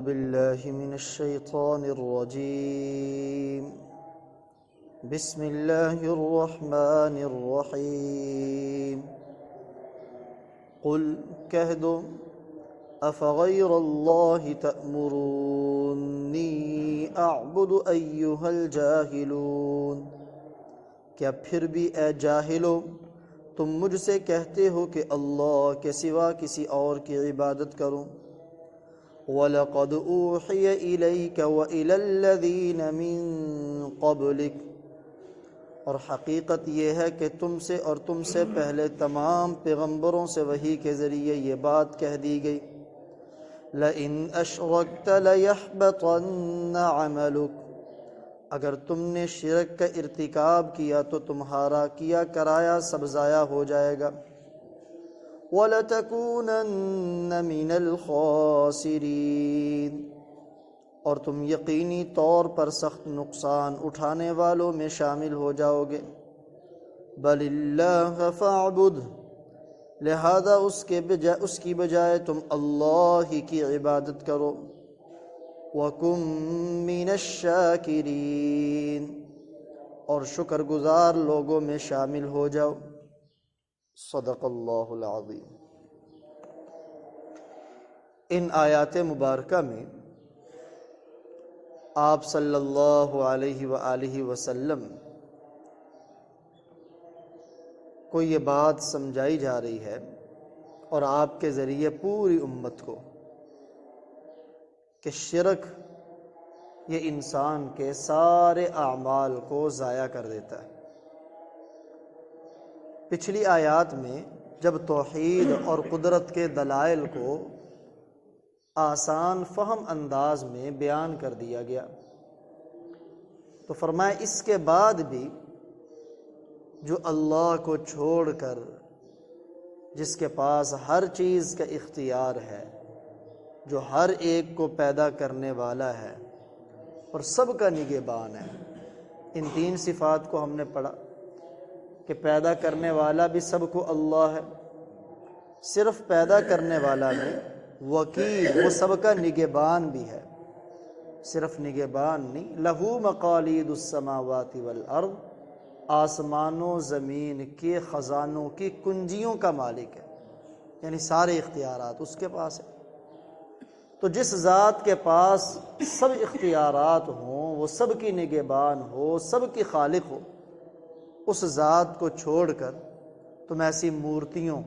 بالله من الشيطان الرجيم بسم الله الرحمن الرحیم قل کہہ دو افغیر اللہ تأمرونی اعبد ایہا الجاہلون، کیا پھر بھی اے جاہلو تم مجھ سے کہتے ہو کہ اللہ کے سوا کسی اور کی عبادت کروں؟ وَلَقَدْ أُوحِيَ إِلَيْكَ وَإِلَى الَّذِينَ مِن قَبْلِكَ، اور حقیقت یہ ہے کہ تم سے اور تم سے پہلے تمام پیغمبروں سے وحی کے ذریعے یہ بات کہہ دی گئی، لَإِنْ أَشْرَكْتَ لَيَحْبَطَنَّ عَمَلُكَ، اگر تم نے شرک کا ارتکاب کیا تو تمہارا کیا کرایا سب ضائع ہو جائے گا، وَلَتَكُونَنَّ مِنَ الْخَاسِرِينَ، اور تم یقینی طور پر سخت نقصان اٹھانے والوں میں شامل ہو جاؤ گے۔ بَلِ اللَّهَ فَاعْبُدْ، لہذا اس کی بجائے تم اللہ ہی کی عبادت کرو، وَكُن مِّنَ الشَّاكِرِينَ، اور شکر گزار لوگوں میں شامل ہو جاؤ۔ صدق اللہ العظیم۔ ان آیات مبارکہ میں آپ صلی اللہ علیہ وآلہ وسلم کو یہ بات سمجھائی جا رہی ہے، اور آپ کے ذریعے پوری امت کو، کہ شرک یہ انسان کے سارے اعمال کو ضائع کر دیتا ہے۔ پچھلی آیات میں جب توحید اور قدرت کے دلائل کو آسان فہم انداز میں بیان کر دیا گیا تو فرمایا اس کے بعد بھی جو اللہ کو چھوڑ کر جس کے پاس ہر چیز کا اختیار ہے، جو ہر ایک کو پیدا کرنے والا ہے اور سب کا نگہبان ہے، ان تین صفات کو ہم نے پڑھا کہ پیدا کرنے والا بھی سب کو اللہ ہے، صرف پیدا کرنے والا نہیں، وکیل وہ سب کا نگہبان بھی ہے، صرف نگہبان نہیں، لہو مقالید السماوات والارض، آسمانوں زمین کے خزانوں کی کنجیوں کا مالک ہے، یعنی سارے اختیارات اس کے پاس ہیں۔ تو جس ذات کے پاس سب اختیارات ہوں، وہ سب کی نگہبان ہو، سب کی خالق ہو، اس ذات کو چھوڑ کر تم ایسی مورتیوں،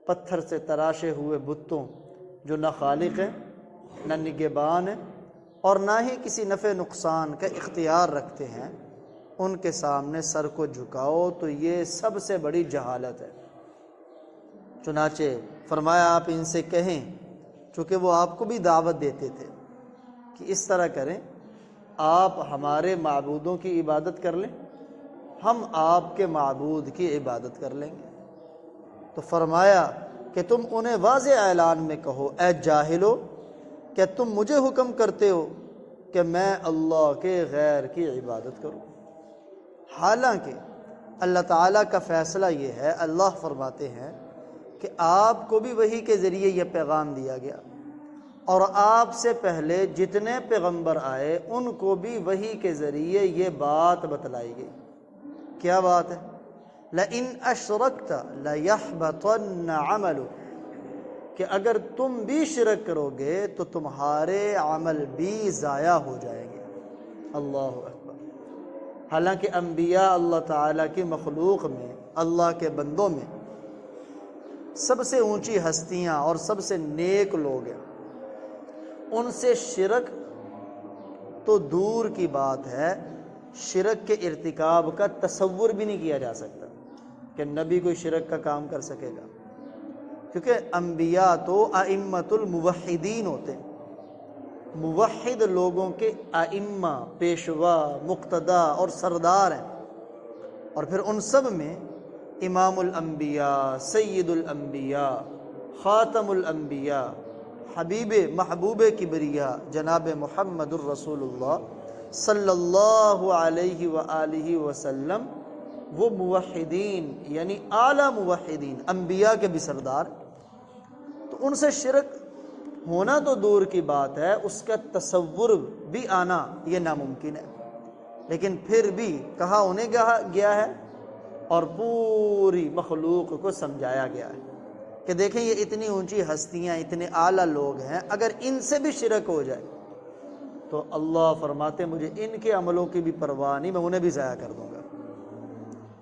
پتھر سے تراشے ہوئے بتوں جو نہ خالق ہیں، نہ نگہبان ہیں، اور نہ ہی کسی نفع نقصان کا اختیار رکھتے ہیں، ان کے سامنے سر کو جھکاؤ تو یہ سب سے بڑی جہالت ہے۔ چنانچہ فرمایا آپ ان سے کہیں، چونکہ وہ آپ کو بھی دعوت دیتے تھے کہ اس طرح کریں، آپ ہمارے معبودوں کی عبادت کر لیں، ہم آپ کے معبود کی عبادت کر لیں گے۔ تو فرمایا کہ تم انہیں واضح اعلان میں کہو، اے جاہلو، کہ تم مجھے حکم کرتے ہو کہ میں اللہ کے غیر کی عبادت کروں، حالانکہ اللہ تعالیٰ کا فیصلہ یہ ہے، اللہ فرماتے ہیں کہ آپ کو بھی وحی کے ذریعے یہ پیغام دیا گیا، اور آپ سے پہلے جتنے پیغمبر آئے ان کو بھی وحی کے ذریعے یہ بات بتلائی گئی۔ کیا بات ہے؟ لَإِنْ أَشْرَكْتَ لَيَحْبَطَنَّ عَمَلُكَ، کہ اگر تم بھی شرک کرو گے تو تمہارے عمل بھی ضائع ہو جائیں گے۔ اللہ اکبر۔ حالانکہ انبیاء اللہ تعالیٰ کی مخلوق میں، اللہ کے بندوں میں سب سے اونچی ہستیاں اور سب سے نیک لوگ ہیں، ان سے شرک تو دور کی بات ہے، شرک کے ارتکاب کا تصور بھی نہیں کیا جا سکتا کہ نبی کوئی شرک کا کام کر سکے گا، کیونکہ انبیاء تو ائمۃ الموحدین ہوتے ہیں، موحد لوگوں کے ائمہ، پیشوا، مقتدا اور سردار ہیں، اور پھر ان سب میں امام الانبیاء، سید الانبیاء، خاتم الانبیاء، حبیب محبوب کبریا جناب محمد الرسول اللہ صلی اللہ علیہ وآلہ وسلم، وہ موحدین یعنی اعلیٰ موحدین، انبیاء کے بھی سردار، تو ان سے شرک ہونا تو دور کی بات ہے، اس کا تصور بھی آنا یہ ناممکن ہے، لیکن پھر بھی کہا انہیں گیا ہے اور پوری مخلوق کو سمجھایا گیا ہے کہ دیکھیں یہ اتنی اونچی ہستیاں، اتنے اعلیٰ لوگ ہیں، اگر ان سے بھی شرک ہو جائے تو اللہ فرماتے مجھے ان کے عملوں کی بھی پرواہ نہیں، میں انہیں بھی ضائع کر دوں گا۔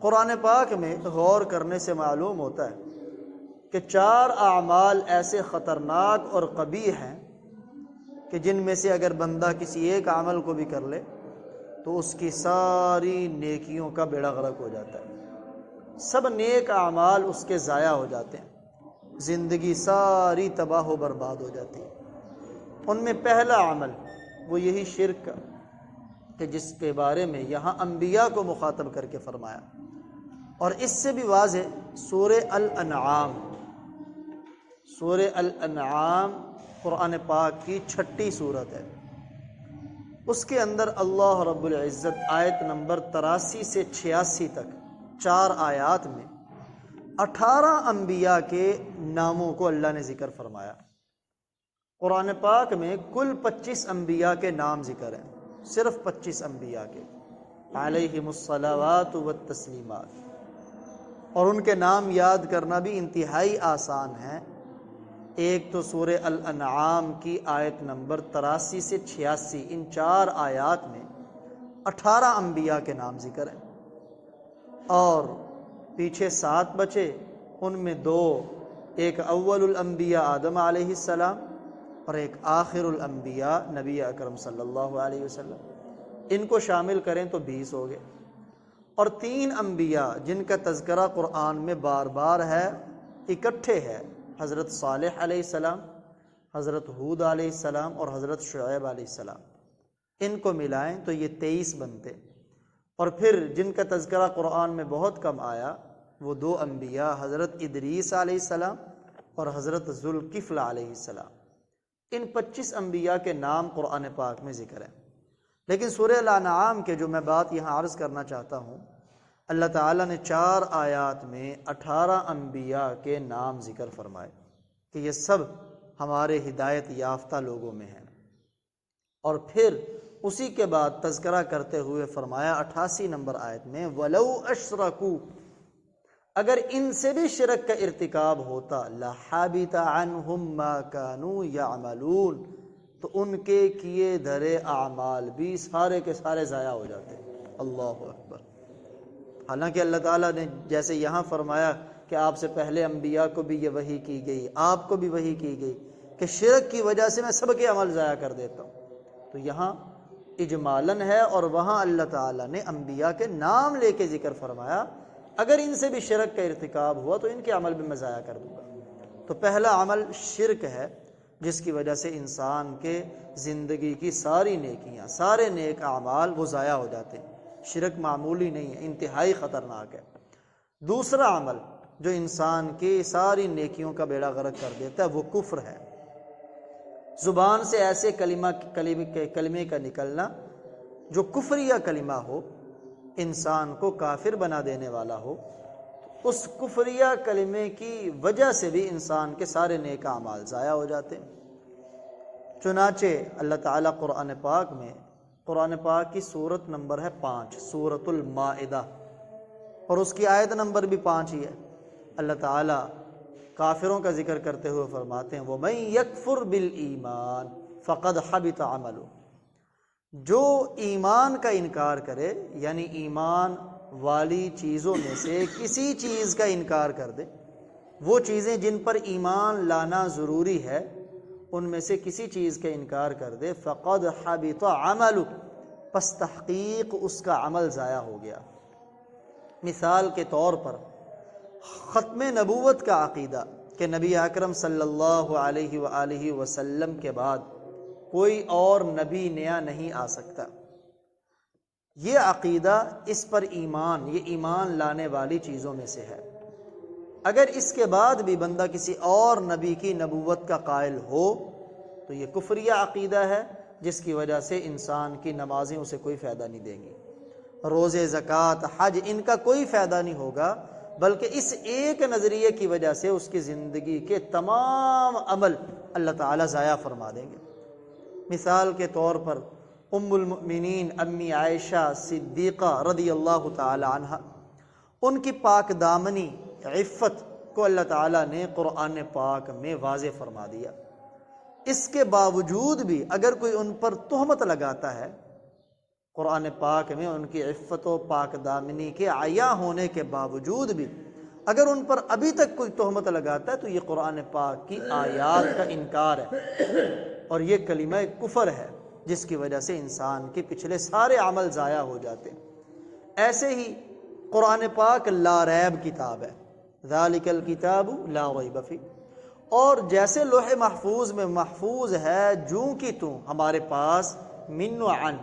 قرآن پاک میں غور کرنے سے معلوم ہوتا ہے کہ 4 اعمال ایسے خطرناک اور قبیح ہیں کہ جن میں سے اگر بندہ کسی ایک عمل کو بھی کر لے تو اس کی ساری نیکیوں کا بیڑا غرق ہو جاتا ہے، سب نیک اعمال اس کے ضائع ہو جاتے ہیں، زندگی ساری تباہ و برباد ہو جاتی ہے۔ ان میں پہلا عمل وہ یہی شرک کا کہ جس کے بارے میں یہاں انبیاء کو مخاطب کر کے فرمایا، اور اس سے بھی واضح سورہ الانعام، سورہ الانعام قرآن پاک کی 6ٹھی سورت ہے، اس کے اندر اللہ رب العزت آیت نمبر 83 سے 86 تک 4 آیات میں 18 انبیاء کے ناموں کو اللہ نے ذکر فرمایا۔ قرآن پاک میں کل 25 انبیاء کے نام ذکر ہیں، صرف 25 انبیاء کے علیہم الصلاوات والتسلیمات، اور ان کے نام یاد کرنا بھی انتہائی آسان ہے۔ ایک تو سورہ الانعام کی آیت نمبر 83 سے 86، ان 4 آیات میں 18 انبیاء کے نام ذکر ہیں، اور پیچھے 7 بچے، ان میں 2، ایک اول الانبیاء آدم علیہ السلام اور ایک آخر الانبیاء نبی اکرم صلی اللہ علیہ وسلم، ان کو شامل کریں تو 20 ہو گئے، اور 3 انبیاء جن کا تذکرہ قرآن میں بار بار ہے، اکٹھے ہے، حضرت صالح علیہ السلام، حضرت ہود علیہ السلام اور حضرت شعیب علیہ السلام، ان کو ملائیں تو یہ 23 بنتے، اور پھر جن کا تذکرہ قرآن میں بہت کم آیا وہ 2 انبیاء حضرت ادریس علیہ السلام اور حضرت ذوالکفل علیہ السلام، ان 25 انبیاء کے نام قرآن پاک میں ذکر ہیں۔ لیکن سورہ الانعام کے جو میں بات یہاں عرض کرنا چاہتا ہوں، اللہ تعالیٰ نے 4 آیات میں 18 انبیاء کے نام ذکر فرمائے کہ یہ سب ہمارے ہدایت یافتہ لوگوں میں ہیں، اور پھر اسی کے بعد تذکرہ کرتے ہوئے فرمایا 88 نمبر آیت میں وَلَوْ أَشْرَكُوا، اگر ان سے بھی شرک کا ارتکاب ہوتا لَحَبِطَ عَنْهُمْ مَا كَانُوا يَعْمَلُونَ، تو ان کے کیے دھرے اعمال بھی سارے کے سارے ضائع ہو جاتے۔ اللہ اکبر۔ حالانکہ اللہ تعالیٰ نے جیسے یہاں فرمایا کہ آپ سے پہلے انبیاء کو بھی یہ وحی کی گئی، آپ کو بھی وحی کی گئی کہ شرک کی وجہ سے میں سب کے عمل ضائع کر دیتا ہوں، تو یہاں اجمالاً ہے، اور وہاں اللہ تعالیٰ نے انبیاء کے نام لے کے ذکر فرمایا اگر ان سے بھی شرک کا ارتکاب ہوا تو ان کے عمل بھی میں ضائع کر دوں گا۔ تو پہلا عمل شرک ہے جس کی وجہ سے انسان کے زندگی کی ساری نیکیاں، سارے نیک اعمال وہ ضائع ہو جاتے ہیں۔ شرک معمولی نہیں ہے، انتہائی خطرناک ہے۔ دوسرا عمل جو انسان کی ساری نیکیوں کا بیڑا غرق کر دیتا ہے وہ کفر ہے۔ زبان سے ایسے کلمے کا نکلنا جو کفریہ کلمہ ہو، انسان کو کافر بنا دینے والا ہو، اس کفریہ کلمے کی وجہ سے بھی انسان کے سارے نیک اعمال ضائع ہو جاتے ہیں۔ چنانچہ اللہ تعالیٰ قرآن پاک کی سورت نمبر ہے 5، سورۃ المائدہ، اور اس کی آیت نمبر بھی 5 ہی ہے۔ اللہ تعالیٰ کافروں کا ذکر کرتے ہوئے فرماتے ہیں وَمَن يَكْفُرْ بِالْإِيمَانِ فَقَدْ حَبِطَ عَمَلُهُ، جو ایمان کا انکار کرے، یعنی ایمان والی چیزوں میں سے کسی چیز کا انکار کر دے، وہ چیزیں جن پر ایمان لانا ضروری ہے ان میں سے کسی چیز کا انکار کر دے، فقد حبط عملہ، پس تحقیق اس کا عمل ضائع ہو گیا۔ مثال کے طور پر ختم نبوت کا عقیدہ کہ نبی اکرم صلی اللہ علیہ وآلہ وسلم کے بعد کوئی اور نبی نیا نہیں آ سکتا، یہ عقیدہ، اس پر ایمان، یہ ایمان لانے والی چیزوں میں سے ہے۔ اگر اس کے بعد بھی بندہ کسی اور نبی کی نبوت کا قائل ہو تو یہ کفریہ عقیدہ ہے، جس کی وجہ سے انسان کی نمازیں اسے کوئی فائدہ نہیں دیں گی، روزے، زکوٰۃ، حج، ان کا کوئی فائدہ نہیں ہوگا، بلکہ اس ایک نظریے کی وجہ سے اس کی زندگی کے تمام عمل اللہ تعالیٰ ضائع فرما دیں گے۔ مثال کے طور پر ام المؤمنین امی عائشہ صدیقہ رضی اللہ تعالی عنہ، ان کی پاک دامنی عفت کو اللہ تعالیٰ نے قرآن پاک میں واضح فرما دیا۔ اس کے باوجود بھی اگر کوئی ان پر تہمت لگاتا ہے، قرآن پاک میں ان کی عفت و پاک دامنی کے عیاں ہونے کے باوجود بھی اگر ان پر ابھی تک کوئی تہمت لگاتا ہے تو یہ قرآن پاک کی آیات کا انکار ہے، اور یہ کلمہ کفر ہے جس کی وجہ سے انسان کے پچھلے سارے عمل ضائع ہو جاتے ہیں۔ ایسے ہی قرآن پاک لا ریب کتاب ہے، ذالک الکتاب لا ریب فیہ، اور جیسے لوح محفوظ میں محفوظ ہے جوں کی توں ہمارے پاس من و عن،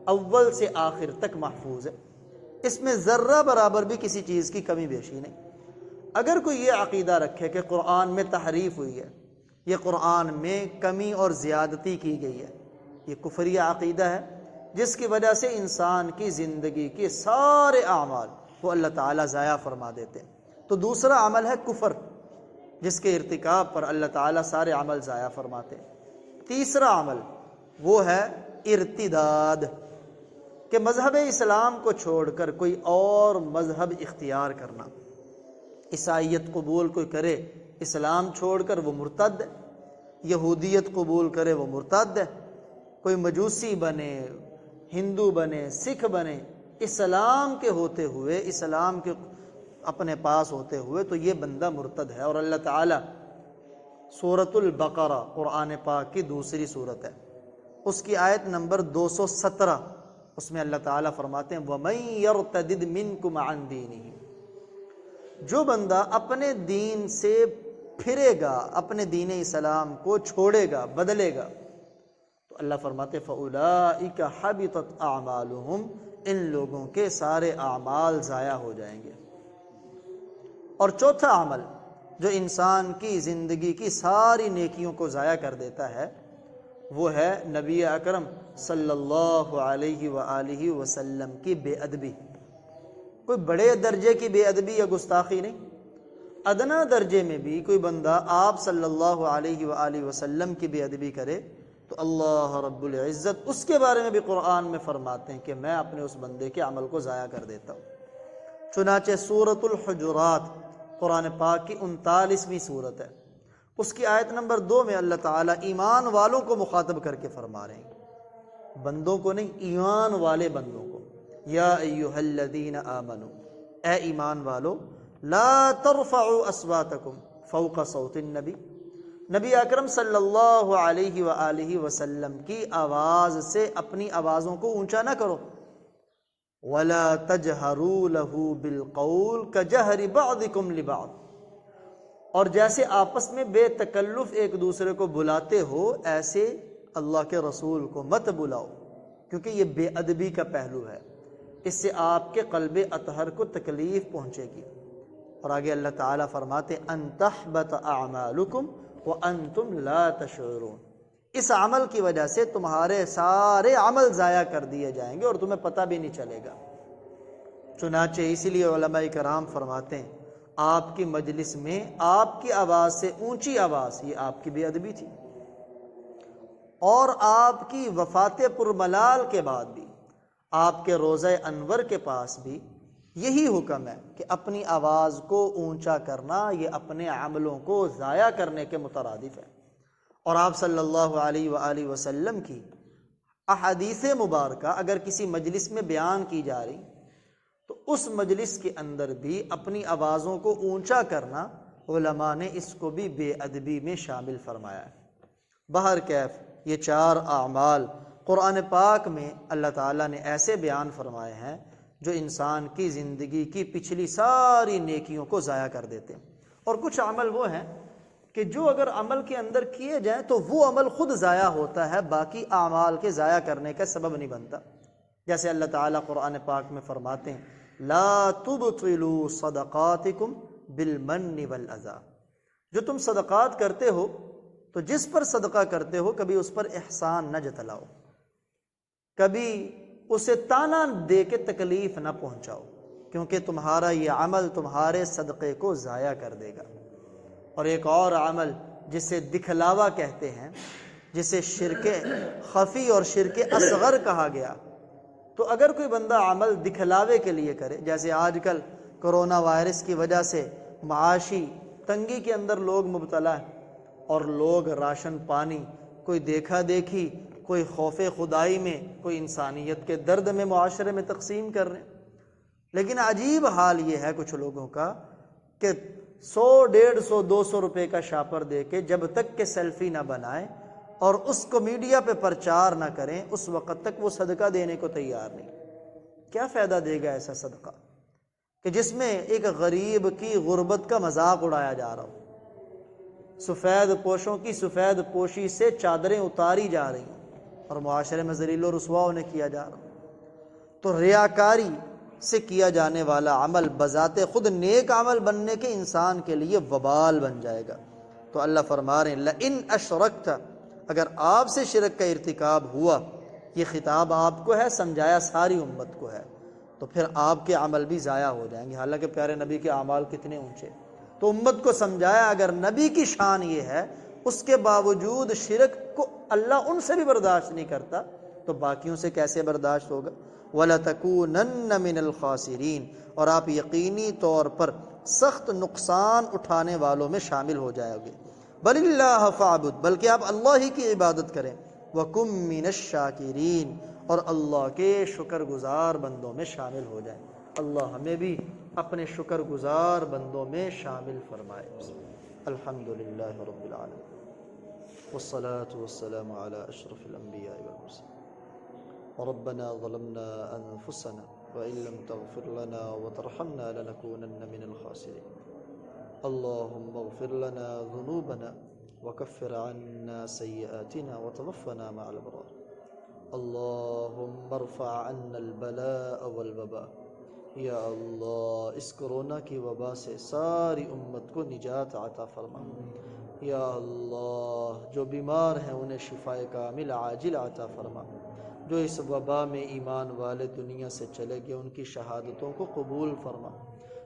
اول سے آخر تک محفوظ ہے، اس میں ذرہ برابر بھی کسی چیز کی کمی بیشی نہیں۔ اگر کوئی یہ عقیدہ رکھے کہ قرآن میں تحریف ہوئی ہے، یہ قرآن میں کمی اور زیادتی کی گئی ہے، یہ کفری عقیدہ ہے جس کی وجہ سے انسان کی زندگی کے سارے اعمال وہ اللہ تعالیٰ ضائع فرما دیتے ہیں۔ تو دوسرا عمل ہے کفر، جس کے ارتکاب پر اللہ تعالیٰ سارے عمل ضائع فرماتے ہیں۔ تیسرا عمل وہ ہے ارتداد، کہ مذہب اسلام کو چھوڑ کر کوئی اور مذہب اختیار کرنا۔ عیسائیت قبول کوئی کرے اسلام چھوڑ کر وہ مرتد ہے، یہودیت قبول کرے وہ مرتد ہے، کوئی مجوسی بنے، ہندو بنے، سکھ بنے، اسلام کے ہوتے ہوئے، اسلام کے اپنے پاس ہوتے ہوئے تو یہ بندہ مرتد ہے۔ اور اللہ تعالیٰ سورۃ البقرہ قرآن پاک کی دوسری سورت ہے، اس کی آیت نمبر 217، اس میں اللہ تعالیٰ فرماتے ہیں وَمَن يَرْتَدِدْ مِنْكُمْ عَنْ دِينِهِ، جو بندہ اپنے دین سے پھرے گا، اپنے دین اسلام کو چھوڑے گا، بدلے گا، تو اللہ فرماتے فَأُولَئِكَ حَبِطَتْ أَعْمَالُهُمْ، ان لوگوں کے سارے اعمال ضائع ہو جائیں گے۔ اور چوتھا عمل جو انسان کی زندگی کی ساری نیکیوں کو ضائع کر دیتا ہے وہ ہے نبی اکرم صلی اللہ علیہ وآلہ وسلم کی بے ادبی۔ کوئی بڑے درجے کی بے ادبی یا گستاخی نہیں، ادنا درجے میں بھی کوئی بندہ آپ صلی اللہ علیہ وآلہ وسلم کی بے ادبی کرے تو اللہ رب العزت اس کے بارے میں بھی قرآن میں فرماتے ہیں کہ میں اپنے اس بندے کے عمل کو ضائع کر دیتا ہوں۔ چنانچہ سورۃ الحجرات قرآن پاک کی 39ویں سورت ہے، اس کی آیت نمبر 2 میں اللہ تعالیٰ ایمان والوں کو مخاطب کر کے فرما رہے ہیں، بندوں کو نہیں، ایمان والے بندوں کو، یا ایھا الذین آمنوا، اے ایمان والو، لا ترفعوا اصواتکم فوق صوت النبی، نبی اکرم صلی اللہ علیہ وآلہ وسلم کی آواز سے اپنی آوازوں کو اونچا نہ کرو، ولا تجہروا لہ بالقول کجہر بعضکم لبعض، اور جیسے آپس میں بے تکلف ایک دوسرے کو بلاتے ہو ایسے اللہ کے رسول کو مت بلاؤ، کیونکہ یہ بے ادبی کا پہلو ہے، اس سے آپ کے قلب اطہر کو تکلیف پہنچے گی۔ اور آگے اللہ تعالیٰ فرماتے ان تحبط اعمالکم وانتم لا تشعرون، اس عمل کی وجہ سے تمہارے سارے عمل ضائع کر دیے جائیں گے اور تمہیں پتہ بھی نہیں چلے گا۔ چنانچہ اسی لیے علماء کرام فرماتے ہیں آپ کی مجلس میں آپ کی آواز سے اونچی آواز یہ آپ کی بے ادبی تھی، اور آپ کی وفات پرملال کے بعد بھی آپ کے روضہ انور کے پاس بھی یہی حکم ہے کہ اپنی آواز کو اونچا کرنا یہ اپنے عملوں کو ضائع کرنے کے مترادف ہے۔ اور آپ صلی اللہ علیہ وآلہ وسلم کی احادیث مبارکہ اگر کسی مجلس میں بیان کی جا رہی تو اس مجلس کے اندر بھی اپنی آوازوں کو اونچا کرنا علماء نے اس کو بھی بے ادبی میں شامل فرمایا ہے۔ بہرکیف یہ 4 اعمال قرآن پاک میں اللہ تعالیٰ نے ایسے بیان فرمائے ہیں جو انسان کی زندگی کی پچھلی ساری نیکیوں کو ضائع کر دیتے ہیں۔ اور کچھ عمل وہ ہیں کہ جو اگر عمل کے اندر کیے جائیں تو وہ عمل خود ضائع ہوتا ہے، باقی اعمال کے ضائع کرنے کا سبب نہیں بنتا۔ جیسے اللہ تعالیٰ قرآن پاک میں فرماتے ہیں لا تبطلوا صدقاتکم بالمن والاذی، جو تم صدقات کرتے ہو تو جس پر صدقہ کرتے ہو کبھی اس پر احسان نہ جتلاؤ، کبھی اسے تانا دے کے تکلیف نہ پہنچاؤ، کیونکہ تمہارا یہ عمل تمہارے صدقے کو ضائع کر دے گا۔ اور ایک اور عمل جسے دکھلاوا کہتے ہیں، جسے شرک خفی اور شرک اصغر کہا گیا، تو اگر کوئی بندہ عمل دکھلاوے کے لیے کرے، جیسے آج کل کرونا وائرس کی وجہ سے معاشی تنگی کے اندر لوگ مبتلا ہیں، اور لوگ راشن پانی کوئی دیکھا دیکھی، کوئی خوف خدائی میں، کوئی انسانیت کے درد میں معاشرے میں تقسیم کر رہے ہیں۔ لیکن عجیب حال یہ ہے کچھ لوگوں کا کہ 100، 150، 200 روپے کا شاپر دے کے جب تک کہ سیلفی نہ بنائیں اور اس کو میڈیا پہ پرچار نہ کریں، اس وقت تک وہ صدقہ دینے کو تیار نہیں۔ کیا فائدہ دے گا ایسا صدقہ کہ جس میں ایک غریب کی غربت کا مذاق اڑایا جا رہا ہو، سفید پوشوں کی سفید پوشی سے چادریں اتاری جا رہی ہیں اور معاشرے میں ذلیل و رسوا انہیں کیا جا رہا ہو۔ تو ریاکاری سے کیا جانے والا عمل بذات خود نیک عمل بننے کے انسان کے لیے وبال بن جائے گا۔ تو اللہ فرما رہے ہیں لئن اشرکت، اگر آپ سے شرک کا ارتکاب ہوا، یہ خطاب آپ کو ہے، سمجھایا ساری امت کو ہے، تو پھر آپ کے عمل بھی ضائع ہو جائیں گے۔ حالانکہ پیارے نبی کے اعمال کتنے اونچے، تو امت کو سمجھایا اگر نبی کی شان یہ ہے، اس کے باوجود شرک کو اللہ ان سے بھی برداشت نہیں کرتا، تو باقیوں سے کیسے برداشت ہوگا؟ وَلَتَكُونَنَّ مِنَ الْخَاسِرِينَ، اور آپ یقینی طور پر سخت نقصان اٹھانے والوں میں شامل ہو جائے گے۔ بل اللہ فاعبد، بلکہ آپ اللہ ہی کی عبادت کریں، وَكُم مِّنَ الشَّاكِرِينَ، اور اللہ کے شکر گزار بندوں میں شامل ہو جائیں۔ اللہ ہمیں بھی اپنے شکر گزار بندوں میں شامل فرمائے۔ الحمدللہ رب العالمین، والصلاة والسلام علی اشرف الانبیاء والمرسلین۔ ربنا ظلمنا انفسنا وان لم تغفر لنا وترحمنا لنكونن من الخاسرين۔ اللهم اغفر لنا ذنوبنا وكفر عنا سيئاتنا وتوفنا مع الابرار۔ اللهم ارفع عنا البلاء والوباء۔ یا اللہ اس کرونا کی وبا سے ساری امت کو نجات عطا فرما۔ یا اللہ جو بیمار ہیں انہیں شفاء کامل عاجل عطا فرما۔ جو اس وبا میں ایمان والے دنیا سے چلے گئے ان کی شہادتوں کو قبول فرما۔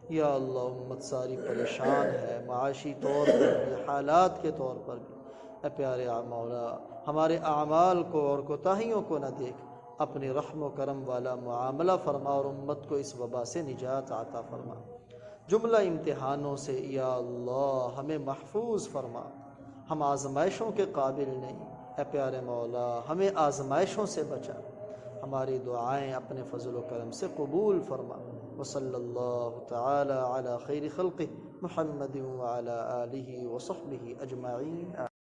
یا اللہ امت ساری پریشان ہے، معاشی طور پر بھی، حالات کے طور پر بھی۔ اے پیارے مولا ہمارے اعمال کو اور کوتاہیوں کو نہ دیکھ، اپنی رحم و کرم والا معاملہ فرما اور امت کو اس وبا سے نجات عطا فرما۔ جملہ امتحانوں سے یا اللہ ہمیں محفوظ فرما، ہم آزمائشوں کے قابل نہیں، اے پیارے مولا ہمیں آزمائشوں سے بچا، ہماری دعائیں اپنے فضل و کرم سے قبول فرما۔ وصلی اللہ تعالی علی خیر خلقہ محمد وعلی آلہ وصحبہ اجمعین۔